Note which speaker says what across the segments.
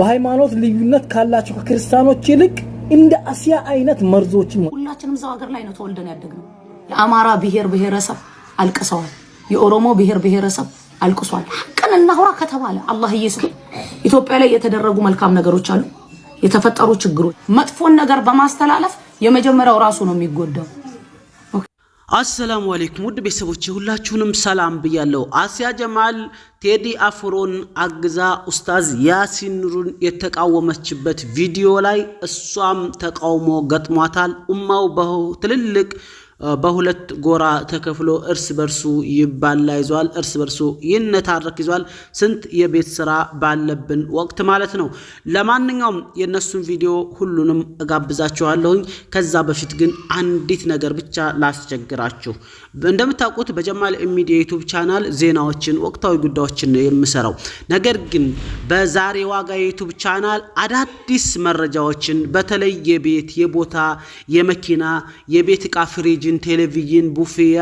Speaker 1: በሃይማኖት ልዩነት ካላቸው ከክርስቲያኖች ይልቅ እንደ አሲያ አይነት መርዞች
Speaker 2: ሁላችንም ዘው ሀገር ላይ ነው ተወልደን ያደግነው የአማራ ብሔር ብሔረሰብ አልቀሰዋል የኦሮሞ ብሔር ብሔረሰብ አልቀሰዋል ሐቅን እናውራ ከተባለ አላህ ኢየሱስ ኢትዮጵያ ላይ የተደረጉ መልካም ነገሮች አሉ የተፈጠሩ ችግሮች መጥፎን ነገር በማስተላለፍ የመጀመሪያው ራሱ ነው የሚጎዳው
Speaker 3: አሰላሙ አለይኩም ውድ ቤተሰቦች ሁላችሁንም ሰላም ብያለሁ አሲያ ጀማል ቴዲ አፍሮን አግዛ ኡስታዝ ያሲን ኑሩን የተቃወመችበት ቪዲዮ ላይ እሷም ተቃውሞ ገጥሟታል ኡማው በትልልቅ በሁለት ጎራ ተከፍሎ እርስ በርሱ ይባላ ይዟል እርስ በርሱ ይነታረክ ይዟል ስንት የቤት ስራ ባለብን ወቅት ማለት ነው ለማንኛውም የነሱን ቪዲዮ ሁሉንም እጋብዛችኋለሁ ከዛ በፊት ግን አንዲት ነገር ብቻ ላስቸግራችሁ እንደምታውቁት በጀማል ሚዲያ ዩቲዩብ ቻናል ዜናዎችን ወቅታዊ ጉዳዮችን የምሰራው ነገር ግን በዛሬ ዋጋ ዩቲዩብ ቻናል አዳዲስ መረጃዎችን በተለይ የቤት የቦታ የመኪና የቤት ዕቃ ፍሪጅ ቴሌቪዥን ቡፊያ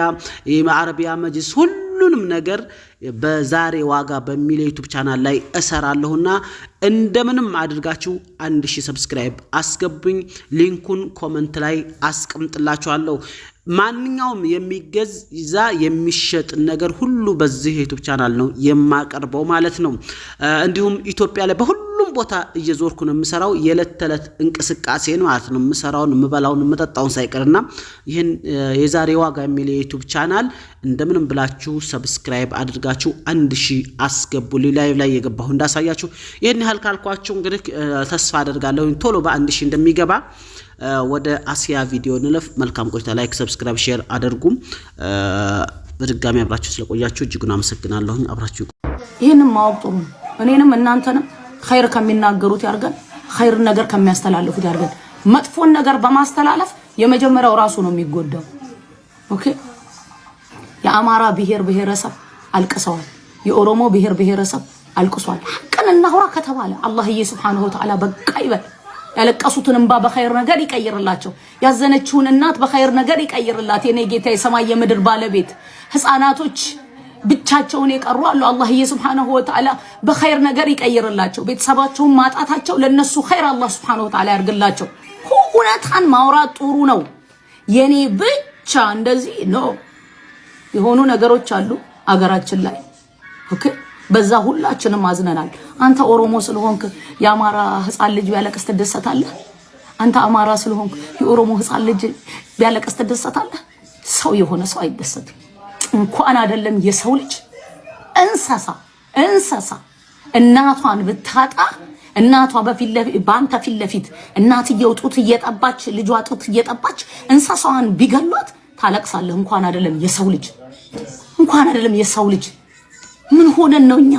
Speaker 3: የአረቢያ መጅልስ ሁሉንም ነገር በዛሬ ዋጋ በሚል ዩቲዩብ ቻናል ላይ እሰራለሁና እንደምንም አድርጋችሁ 1000 ሰብስክራይብ አስገቡኝ ሊንኩን ኮሜንት ላይ አስቀምጥላችኋለሁ ማንኛውም የሚገዛ የሚሸጥ ነገር ሁሉ በዚህ ዩቲዩብ ቻናል ነው የማቀርበው ማለት ነው እንዲሁም ኢትዮጵያ ላይ በሁሉም ቦታ እየዞርኩ ነው የምሰራው የለት ተለት እንቅስቃሴ ነው ማለት ነው የምሰራውን የምበላውን የምጠጣውን ሳይቀርና ይሄን የዛሬ ዋጋ የሚል ዩቲዩብ ቻናል እንደምንም ብላችሁ ሰብስክራይብ አድርጋችሁ 1000 አስገቡልኝ ላይቭ ላይ የገባሁ እንዳሳያችሁ ይሄን ያህል ካልኳችሁ እንግዲህ ተስፋ አደርጋለሁ ቶሎ በ1000 እንደሚገባ ወደ አሲያ ቪዲዮ ንለፍ መልካም ቆይታ ላይክ ሰብስክራይብ ሼር አድርጉም በድጋሚ አብራችሁ ስለቆያችሁ እጅጉን አመሰግናለሁ አብራችሁ
Speaker 2: ይሄንን ማወቅ ጥሩ እኔንም እናንተንም ኸይር ከሚናገሩት ያርገን ኸይር ነገር ከሚያስተላልፉት ያርገን መጥፎን ነገር በማስተላለፍ የመጀመሪያው ራሱ ነው የሚጎዳው ኦኬ የአማራ ብሔር ብሔረሰብ አልቀሰዋል የኦሮሞ ብሔር ብሔረሰብ አልቀሰዋል ሐቅን እናውራ ከተባለ አላህ ኢየሱስ ወተዓላ በቃ ይበል ያለቀሱትን እንባ በኸይር ነገር ይቀይርላቸው ያዘነችውን እናት በኸይር ነገር ይቀይርላት የኔ ጌታ የሰማይ የምድር ባለቤት ህፃናቶች ብቻቸውን የቀሩ አሉ አላህ ኢየሱስ ወተዓላ በኸይር ነገር ይቀይርላቸው ቤተሰባቸውን ማጣታቸው ለነሱ ኸይር አላህ ሱብሃነሁ ወተዓላ ያርግላቸው ሁነታን ማውራት ጥሩ ነው የኔ ብቻ እንደዚህ ነው የሆኑ ነገሮች አሉ አገራችን ላይ ኦኬ በዛ ሁላችንም አዝነናል አንተ ኦሮሞ ስለሆንክ ያማራ ህፃን ልጅ ቢያለቅስ ተደሰታለህ አንተ አማራ ስለሆንክ የኦሮሞ ህፃን ልጅ ቢያለቅስ ተደሰታለህ ሰው የሆነ ሰው አይደሰትም እንኳን አይደለም የሰው ልጅ እንስሳ እናቷን ብታጣ እናቷ ባንተ ፊት ለፊት እናትየው ጡት እየጠባች ልጇ ጡት እየጠባች እንስሳዋን ቢገሏት ታለቅሳለህ እንኳን አይደለም የሰው ልጅ ምን ሆነን ነው እኛ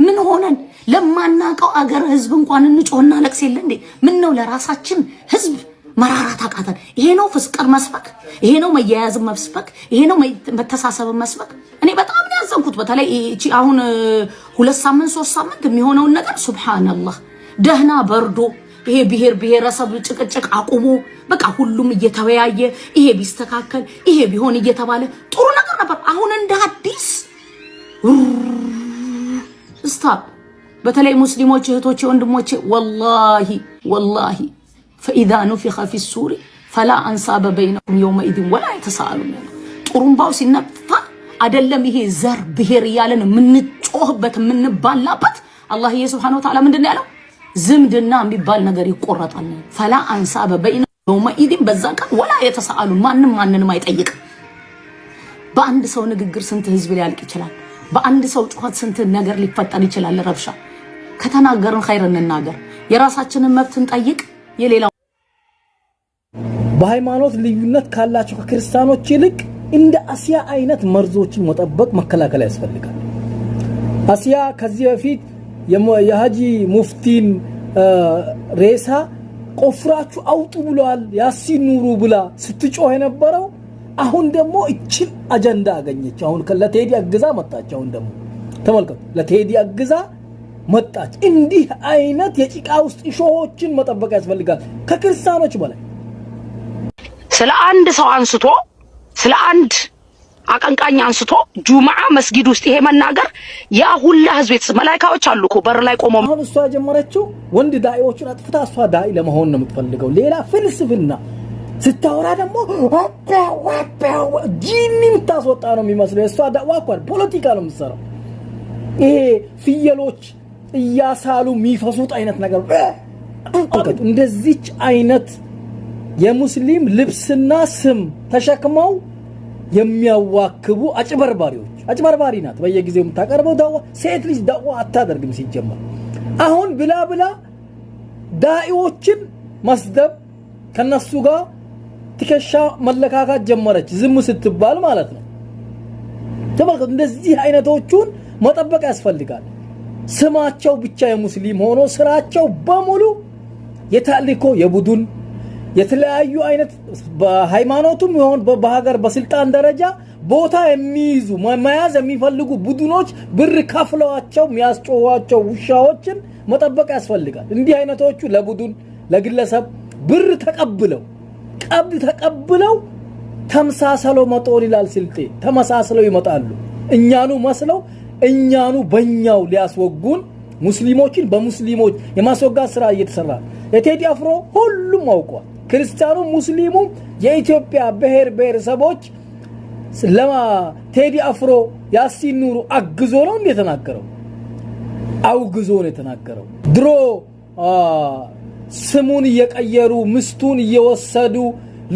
Speaker 2: ምን ሆነን ለማናቀው አገር ህዝብ እንኳን እንጮህና ለቅስ የለ እንዴ ምን ነው ለራሳችን ህዝብ መራራት አቃተን ይሄ ነው ፍቅር መስበክ ይሄ ነው መያያዝ መስበክ ይሄ ነው መተሳሰብ መስበክ እኔ በጣም ነው ያዘንኩት በተለይ እቺ አሁን 2 ሳምንት 3 ሳምንት የሚሆነው ነገር ሱብሃንአላህ ደህና በርዶ ይሄ ብሔረሰብ ጭቅጭቅ አቁሞ በቃ ሁሉም እየተወያየ ይሄ ቢስተካከል ይሄ ቢሆን እየተባለ ጥሩ ነገር ነበር አሁን እንደ አዲስ ስታፕ በተለይ ሙስሊሞች እህቶች ወንድሞች والله فاذا نفخ في الصور فلا انساب بينهم يومئذ ولا يتساءلون ጥሩምባው ሲነፋ አይደለም ይሄ ዘር ብሔር ያለን ምንጮህበት ምንባላበት አላህ Subhanahu Wa Ta'ala ምንድነው ያለው ዝምድና የሚባል ነገር ይቆረጣል فلا انساب بينهم يومئذ በዛቀ ولا يتساءلون ማንንም አይጠይቅ በአንድ ሰው ንግግር ስንት ህዝብ ሊያልቅ ይችላል በአንድ ሰው ጩኸት ስንት ነገር ሊፈጠር ይችላል ረብሻ ከተናገርን ኸይር እንናገር የራሳችንን መብት እንጠይቅ የሌላው
Speaker 1: በሃይማኖት ልዩነት ካላቸው ከክርስቲያኖች ይልቅ እንደ አሲያ አይነት መርዞችን መጠበቅ መከላከል ያስፈልጋል አሲያ ከዚህ በፊት የሃጂ ሙፍቲን ሬሳ ቆፍራችሁ አውጡ ብሏል ያሲን ኑሩ ብላ ስትጮህ የነበረው አሁን ደግሞ እቺን አጀንዳ አገኘች አሁን ለቴዲ አግዛ መጣች አሁን ደግሞ ተመልከቱ ለቴዲ አግዛ መጣች እንዲህ አይነት የጭቃ ውስጥ ሾሆችን መጠበቅ ያስፈልጋል ከክርስቲያኖች በላይ
Speaker 2: ስለ አንድ ሰው አንስቶ ስለ አንድ አቀንቃኝ አንስቶ ጁማዓ መስጊድ ውስጥ ይሄ መናገር ያ ሁላ ህዝብ መላእክቶች አሉ እኮ በር ላይ ቆመው
Speaker 1: አሁን እሷ ጀመረችው ወንድ ዳኢዎችን አጥፍታ እሷ ዳኢ ለመሆን ነው የምትፈልገው ሌላ ፍልስፍና ስታወራ ደግሞ ጂኒ ምታስወጣ ነው የሚመስለው እሷ ዳዋ አቋር ፖለቲካ ነው የምትሰራው ይሄ ፍየሎች እያሳሉ የሚፈሱት አይነት ነገር እንደዚች አይነት የሙስሊም ልብስና ስም ተሸክመው የሚያዋክቡ አጭበርባሪ ናት በየጊዜው የምታቀርበው ዳዋ ሴት ልጅ ዳዋ አታደርግም ሲጀመር አሁን ብላ ዳኢዎችን መስደብ ከነሱ ጋር ትከሻ መለካካት ጀመረች ዝም ስትባል ማለት ነው ተመልከቱ እንደዚህ አይነቶቹን መጠበቅ ያስፈልጋል ስማቸው ብቻ የሙስሊም ሆኖ ስራቸው በሙሉ የታሊኮ የቡዱን የተለያዩ አይነት በሃይማኖቱም ይሁን በሀገር በስልጣን ደረጃ ቦታ የሚይዙ መያዝ የሚፈልጉ ቡድኖች ብር ከፍለዋቸው የሚያስጮዋቸው ውሻዎችን መጠበቅ ያስፈልጋል እንዲህ አይነቶቹ ለቡድን ለግለሰብ ብር ተቀብለው ቀብድ ተቀብለው ተመሳሰለው መጦር ይላል ስልጤ ተመሳሰለው ይመጣሉ እኛኑ መስለው እኛኑ በእኛው ሊያስወጉን ሙስሊሞችን በሙስሊሞች የማስወጋት ስራ እየተሰራ የቴዲ አፍሮ ሁሉም አውቋል ክርስቲያኑ ሙስሊሙ የኢትዮጵያ ብሔረሰቦች ለማ ቴዲ አፍሮ ያሲን ኑሩ አግዞ ነው እንደተናገረው አውግዞ ነው የተናገረው ድሮ ስሙን እየቀየሩ ምስቱን እየወሰዱ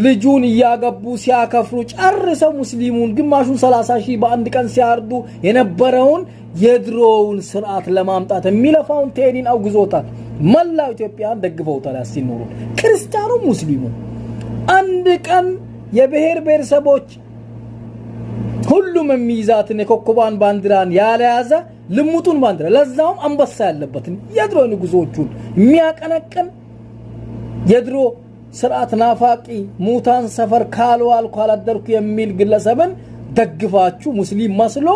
Speaker 1: ልጁን እያገቡ ሲያከፍሩ ጨርሰው ሙስሊሙን ግማሹን 30,000 በአንድ ቀን ሲያርዱ የነበረውን የድሮውን ስርዓት ለማምጣት የሚለፋውን ቴዲን አውግዞታል መላው ኢትዮጵያን ደግፈውታል ያሲን ኑሩ ክርስቲያኑ ሙስሊሙ አንድ ቀን የብሔረሰቦች ሁሉም የሚይዛትን የኮከቧን ባንዲራን ያለያዘ ልሙጡን ባንዲራ ለዛውም አንበሳ ያለበትን የድሮ ንጉሶቹን የሚያቀነቅን የድሮ ስርዓት ናፋቂ ሙታን ሰፈር ካልዋል ካላደርኩ የሚል ግለሰብን ደግፋችሁ ሙስሊም መስሎ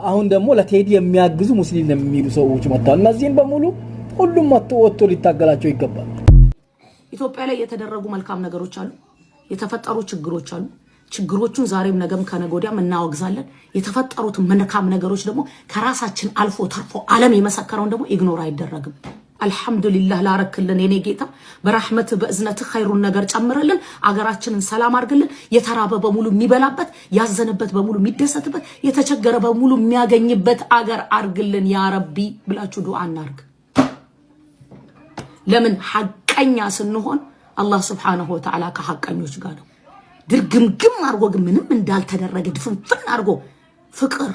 Speaker 1: አሁን ደግሞ ለቴዲ የሚያግዙ ሙስሊም የሚሉ ሰዎች መጣው እነዚህን በሙሉ ሁሉም ወጥቶ ሊታገላቸው ይገባል
Speaker 2: ኢትዮጵያ ላይ የተደረጉ መልካም ነገሮች አሉ የተፈጠሩ ችግሮች አሉ ችግሮቹን ዛሬም ነገም ከነጎዲያም እናወግዛለን የተፈጠሩት መልካም ነገሮች ደግሞ ከራሳችን አልፎ ተርፎ ዓለም የመሰከረውን ደግሞ ኢግኖር አይደረግም አልহামዱሊላህ ላረክልን የኔ ጌታ በረህመት በእዝነት ኸይሩን ነገር ጨምረልን አገራችንን ሰላም አርግልን የተራበ በሙሉ የሚበላበት ያዘነበት በሙሉ የሚደሰትበት የተቸገረ በሙሉ የሚያገኝበት አገር አርግልን ያ ረቢ ብላችሁ ዱዓ እናርግ ለምን ሐቀኛ ስንሆን አላህ Subhanahu Wa Ta'ala ከሐቀኞች ጋር ነው ድርግምግም አርጎ ግን ምንም እንዳልተደረገ ድፍንፍን አርጎ ፍቅር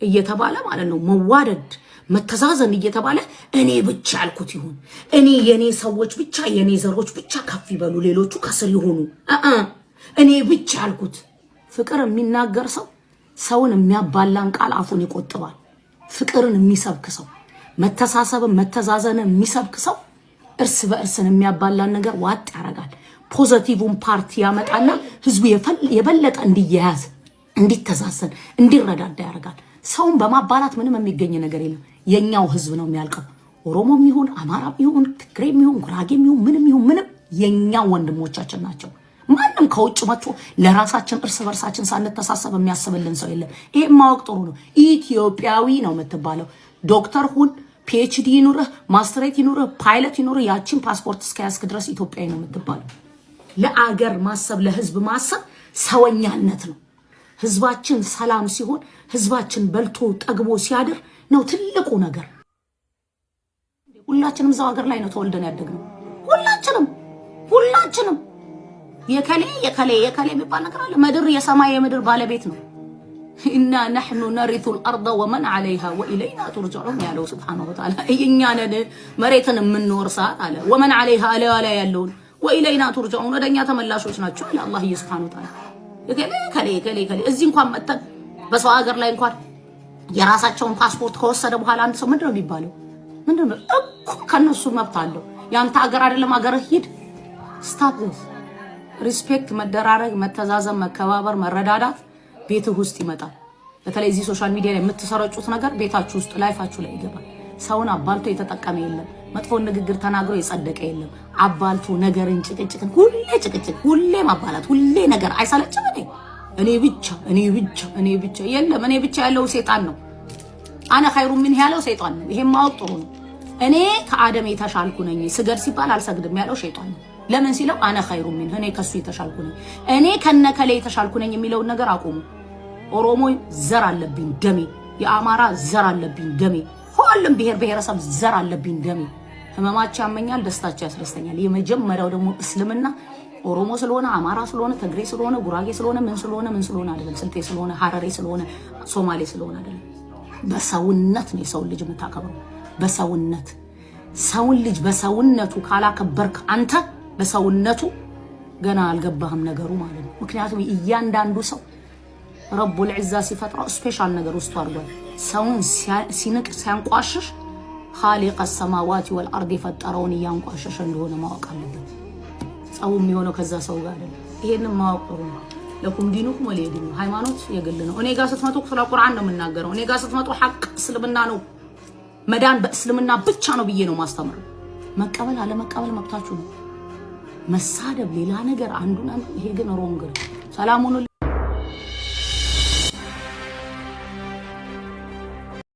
Speaker 2: እየተባለ ማለት ነው መዋደድ መተዛዘን እየተባለ እኔ ብቻ ያልኩት ይሁን እኔ የኔ ሰዎች ብቻ የኔ ዘሮች ብቻ ከፍ ይበሉ ሌሎቹ ከስር ይሆኑ እኔ ብቻ ያልኩት ፍቅር የሚናገር ሰው ሰውን የሚያባላን ቃል አፉን ይቆጥባል ፍቅርን የሚሰብክ ሰው መተሳሰብን መተዛዘንን የሚሰብክ ሰው እርስ በእርስን የሚያባላን ነገር ዋጥ ያረጋል ፖዚቲቭን ፓርቲ ያመጣና ህዝቡ የበለጠ እንዲያያዝ እንዲተዛዘን እንዲረዳዳ ያረጋል ሰውን በማባላት ምንም የሚገኝ ነገር የለም የኛው ህዝብ ነው የሚያልቀው ኦሮሞም ይሁን አማራም ይሁን ትግሬም ይሁን ጉራጌም ይሁን ምንም የኛው ወንድሞቻችን ናቸው ማንም ከውጭ መጥቶ ለራሳችን እርስ በርሳችን ሳንተሳሰብ የሚያስብልን ሰው የለም ይሄ ማወቅ ጥሩ ነው ኢትዮጵያዊ ነው የምትባለው ዶክተር ሁን ፒኤችዲ ይኑርህ ማስተሬት ይኑርህ ፓይለት ይኑርህ ያቺን ፓስፖርት እስከያዝክ ድረስ ኢትዮጵያዊ ነው የምትባለው ለአገር ማሰብ ለህዝብ ማሰብ ሰውኛነት ነው ህዝባችን ሰላም ሲሆን ህዝባችን በልቶ ጠግቦ ሲያድር ነው ትልቁ ነገር ሁላችንም ዘው ሀገር ላይ ነው ተወልደን ያደግነው ሁላችንም የከሌ የሚባል ነገር አለ ምድር የሰማይ የምድር ባለቤት ነው ኢና نحن نرث الارض ومن عليها والينا ترجعون ያለው Subhanahu Wa Ta'ala እኛነን መሬትን የምንወርሳት አለ ومن عليها ላይ ያለውን والينا ترجعون ወደኛ ተመላሾች ናቸው አለ አላህ Subhanahu Wa Ta'ala ከሌ እዚህ እንኳን መጣን በሰው ሀገር ላይ እንኳን የራሳቸውን ፓስፖርት ከወሰደ በኋላ አንድ ሰው ምንድነው የሚባለው ምንድነው እኮ ከነሱ መብት አለው ያንተ ሀገር አይደለም ሀገር ሂድ ስታፕ ሪስፔክት መደራረግ መተዛዘን መከባበር መረዳዳት ቤትህ ውስጥ ይመጣል በተለይ እዚህ ሶሻል ሚዲያ ላይ የምትሰረጩት ነገር ቤታችሁ ውስጥ ላይፋችሁ ላይ ይገባል ሰውን አባልቶ የተጠቀመ የለም መጥፎ ንግግር ተናግሮ የጸደቀ የለም አባልቶ ነገርን ጭቅጭቅን ሁሌ ማባላት ሁሌ ነገር አይሰለችም እኔ ብቻ የለም እኔ ብቻ ያለው ሰይጣን ነው አነ ኸይሩ ምን ያለው ሰይጣን ነው ይሄን ማወቅ ጥሩ ነው እኔ ከአደም የተሻልኩ ነኝ ስገድ ሲባል አልሰግድም ያለው ሰይጣን ነው ለምን ሲለው አነ ኸይሩ ምን እኔ ከሱ የተሻልኩ ነኝ እኔ ከነከለ የተሻልኩ ነኝ የሚለው ነገር አቆሙ ኦሮሞ ዘር አለብኝ ደሜ የአማራ ዘር አለብኝ ደሜ ሁሉም ብሔረሰብ ዘር አለብኝ ደሜ ህመማቸው ያመኛል ደስታቸው ያስደስተኛል የመጀመሪያው ደግሞ እስልምና ኦሮሞ ስለሆነ አማራ ስለሆነ ትግሬ ስለሆነ ጉራጌ ስለሆነ ምን ስለሆነ አይደለም ስልጤ ስለሆነ ሐረሬ ስለሆነ ሶማሌ ስለሆነ አይደለም በሰውነት ነው የሰው ልጅ የምታከብረው በሰውነት ሰውን ልጅ በሰውነቱ ካላከበርክ አንተ በሰውነቱ ገና አልገባህም ነገሩ ማለት ነው ምክንያቱም እያንዳንዱ ሰው ረቡል ዒዛ ሲፈጥረው ስፔሻል ነገር ውስጥ አድርጓል ሰውን ሲንቅ ሲያንቋሽሽ خالق السماوات والارض ፈጠረውን ያንቋሽሽ እንደሆነ ማወቅ አለበት ሰው የሚሆነው ከዛ ሰው ጋር አይደለም ይሄንን ማወቅ ጥሩ ነው ለኩም ዲኑኩም ወለዲኑ ሃይማኖት የግል ነው እኔ ጋር ስትመጡ ስለ ቁርአን ነው የምናገረው እኔ ጋር ስትመጡ ሐቅ እስልምና ነው መዳን በእስልምና ብቻ ነው ብዬ ነው ማስተምረው መቀበል አለ መቀበል መብታችሁ ነው መሳደብ ሌላ ነገር አንዱን ይሄ ግን ሮንግ ሰላሙን